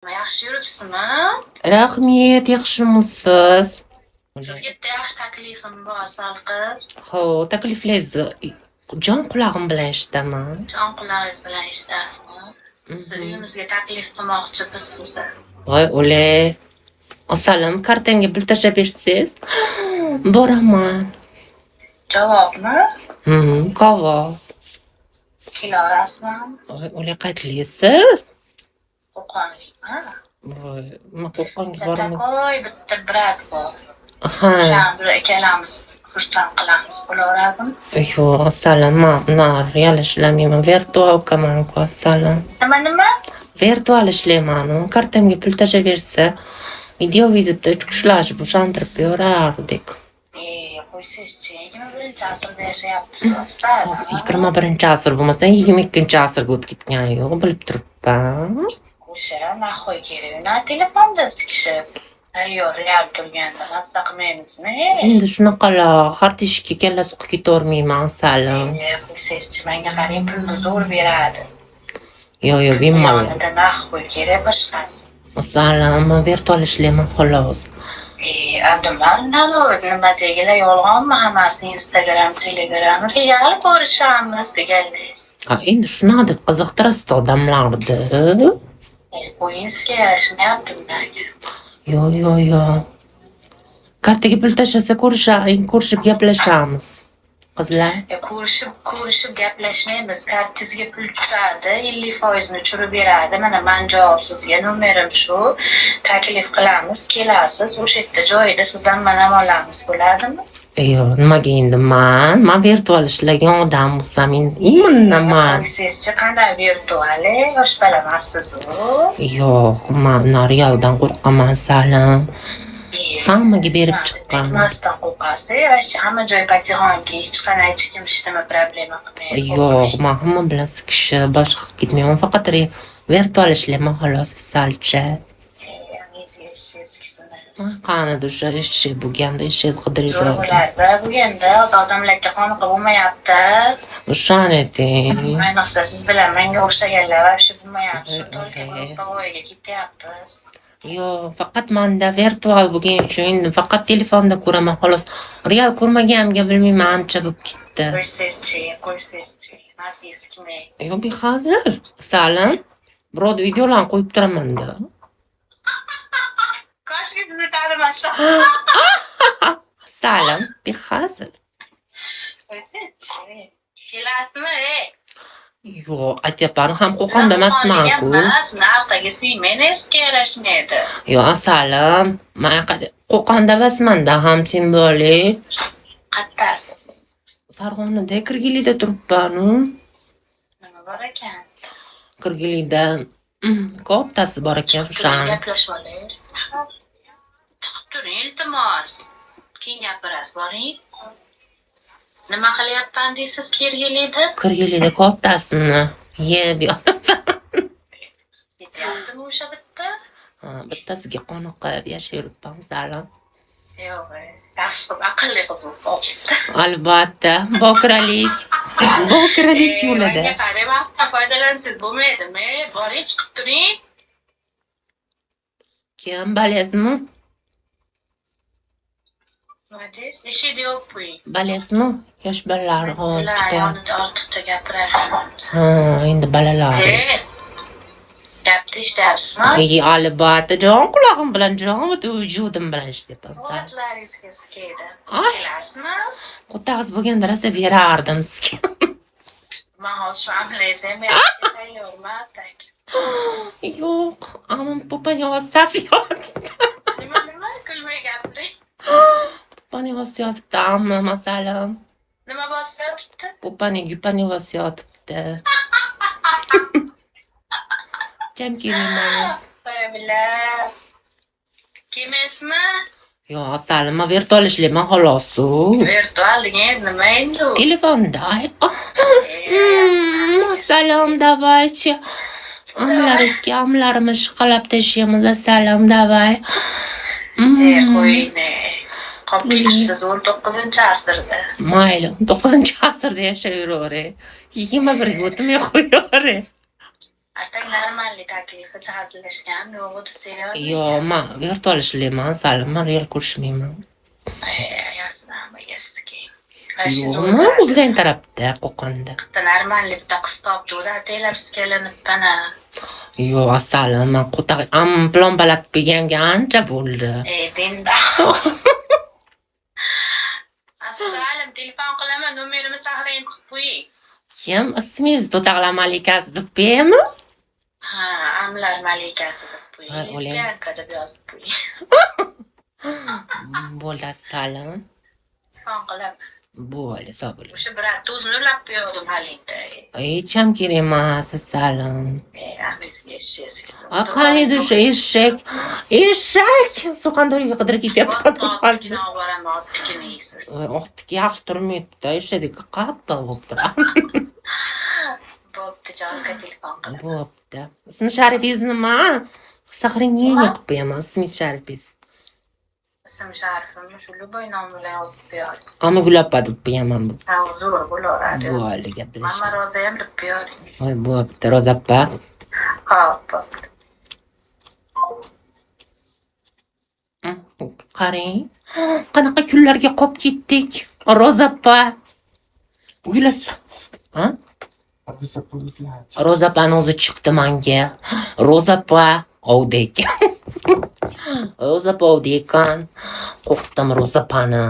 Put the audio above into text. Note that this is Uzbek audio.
Yaxshi yuribsizmi? Rahmat, yaxshimisiz? Sizga bitta yaxshi taklifim bor, sal qiz. Ho, takliflaringizni jon qulog'im bilan eshitaman. Jon qulog'ingiz bilan eshitasizmi? Siz uyimizga taklif qilmoqchimiz sizni. Voy o'lay. Asalim, kartanga pul tashlab bersangiz, boraman. Javobmi? Qovoq. Kilo rasmi? Voy o'lay, qaytlaysiz? Qo'qonlikmi? Voy, men Qo'qonga Bitta boraman. qo'y, bitta brak bor. Aha. O'shan bir ikkalamiz xursand qilamiz, bo'laveradimi? Yo, asalim, men real ishlamayman, virtual qilaman-ku, asalim. Nima? Virtual ishlayman. Kartamga pul tashlab bersa, video vizitda 3 qushlarni bo'shantirib berardik. Qo'ysiz-chi, 21 asrda yashayapsiz, asal. 21 asr bo'lmasa 22 asrga o'tib ketgan yo'q, bilib turibman. O'sha nahoy kerak. Na telefonda tikishib. Ayyor, real turganda massa qilmaymizmi? Endi shunaqalar har teshikka kalla suqib ketavermayman, salim. Qo'ysiz-chi, menga qarang, pulni zo'r beradi. Yo, bemalol. Yonida nahoy kerak boshqasi. Salim, men virtual ishlayman xolos. Nima degilar yolg'onmi hammasi? Instagram, Telegram, real ko'rishamiz deganlaringiz. Endi shunaqa deb qiziqtirasiz odamlarni. Qo'yingizga yarashmayapti ularga. Yo. Kartaga pul tashlasa ko'rishib gaplashamiz. Qizlar. Ko'rishib gaplashmaymiz. Kartangizga pul tushadi, 50% ni tushirib beradi. Mana men javob sizga nomerim shu. Taklif qilamiz, kelasiz, o'sha yerda joyida sizdan mana olamiz, bo'ladimi? Yo, nimaga endi men virtual ishlagan odam bo'lsam, endi iminaman. Sizchi qanday virtuali? Yosh balamassiz-ku. Yo'q, men realdan qo'rqaman, salim. Hammaga berib chiqqan. Masdan qo'rqasiz, hamma joy patihonki, hech qanday hech kim ishlama problema qilmaydi. Yo'q, men hamma bilan sikishib, boshqa qilib ketmayman. Faqat virtual ishlayman xolos, salcha. Qanida o'sha ishi bo'lganda ish qidirib yuribdi. Bo'lganda odamlarga qoniqib bo'lmayapti. O'shani ayting. Ayniqsa siz bilan menga o'xshaganlar vobshe bo'lmayapti. To'g'riga ketyapmiz. Yo'q, faqat menda virtual bo'lgani uchun endi faqat telefonda ko'raman xolos. Real ko'rmaganimga bilmayman, ancha bo'lib ketdi. Qo'ysiz-chi. Nasiz kimay? Yo'q, behozir. Salim, biror videolarni qo'yib turaman-da. Koshki sizni tanimasam. Salim, behozir. Qo'ysiz-chi. Kelasizmi? Yo'q, aytyapman, ham Qo'qonda emasman-ku. Navtaga siymenizga yarashmaydi. Yo'q, Salim, men Qo'qonda emasman-da, ham simbolik. Qayerda? Farg'onada Kirgilida turibman. Nima bor ekan? Kirgilida kattasi bor ekan o'shan. Gaplashib olaylik. Chiqib turing, iltimos. Keyin gapirasiz, boring. Nima qilyapman deysiz Kirgilida? Kirgilida kattasini yeb yotaman. Ketyaptimi o'sha bitta? Bittasiga qoniqib yashayapman, Salim. Yo'q, yaxshi qilib aqlli qiz bo'libsiz. Albatta, bokiralik yo'lida. Menga qarang, vaqtdan foydalansangiz bo'lmaydimi? Boring, chiqib turing. Kim bilasizmi? Nima deysiz? Eshikni yopib qo'ying. Bilasizmi? Yosh bolalar hozircha. Yonida ortiqcha gapiradi. Endi bolalar. Gapni eshityapsizmi? Albatta, jon qulog'im bilan, jon vujudim bilan eshityapman. Quvvatlaringizga sikaydi. Kelasizmi? Qo'tag'iz bo'lganda rosa berardim sizga. Men hozir shu amlaysam, tayyorman. Yo'q, ammo popani ovoz yotibdi. Nima kulmay gapiring. Popani ovoz yotibdi, ammo masalan. Nima bosib yotibdi? Popani ovoz yotibdi. Jam kelmaymiz. Qo'yabilar. Kimesmi? Yo'q, Salim, men virtual ishlayman xolos-u. Virtual degan nima endi u? Telefonda. Salam, davaychi. Amlarimiz shiqalab tashiymiz, salam, davay. Qo'ying. Qopkisiz 19-asrda. Mayli, 19-asrda yashayveray. 21ga o'tmay qo'yaveray. Artık normalli taklifi hazırlashgan yo'q desanglar. Yo'q, men virtual ishlayman, salim, men real ko'rishmayman. Ясно, eski. Yo'qmi, o'zlaring tarafda, Qo'qonda. Normalli bitta qiz topdi-da, ataylar kelinib pana. Yo'q, salim, men plombalat berganga ancha bo'ldi. Dinda. Assalom, telefon qilaman, nomerimni saqlang qilib qo'ying. Kim? Ismingiz To'tag'la malikasi deb bermi? Ha, amlar malikasi deb qo'ying. Ha, o'ling. Lesbiyanka deb yozib qo'ying. Bo'ldi, salim. Telefon qilaman. Bo'ldi, sog' bo'ling. O'sha birat o'zini ulab qo'ydim halingda. Hech ham kerak emas, salim. Ahmedga eshitasiz. Qaniydi o'sha eshak? Eshak! Surxondaryoga qidirib ketyapti. Otgina oboraman, otgina yeysiz. Otga yaxshi turmayapti, eshak qattiq bo'lib turadi. Bo'pti, jonga telefon qilaman. Bo'pti. Ismi sharifingiz nima? Saqringizni qilib qo'yaman, ismingiz sharifingiz. Ism sharifimni shu Luboy nomi bilan yozib qo'ying. Amagul opa deb qo'yaman. Ha, zo'r bo'laveradi. Bo'ldi, gaplashamiz. Mama Roza ham deb qo'ying. Voy, bo'pti, Roza opa. Hop, bo'pti. Qarang, qanaqa kunlarga qolib ketdik. Roza opa. Gulasan. Ha? Roza opani o'zi chiqdi menga. Roza opa, ovdek. Roza opa ovdek ekan. Qo'rqdim Roza opani.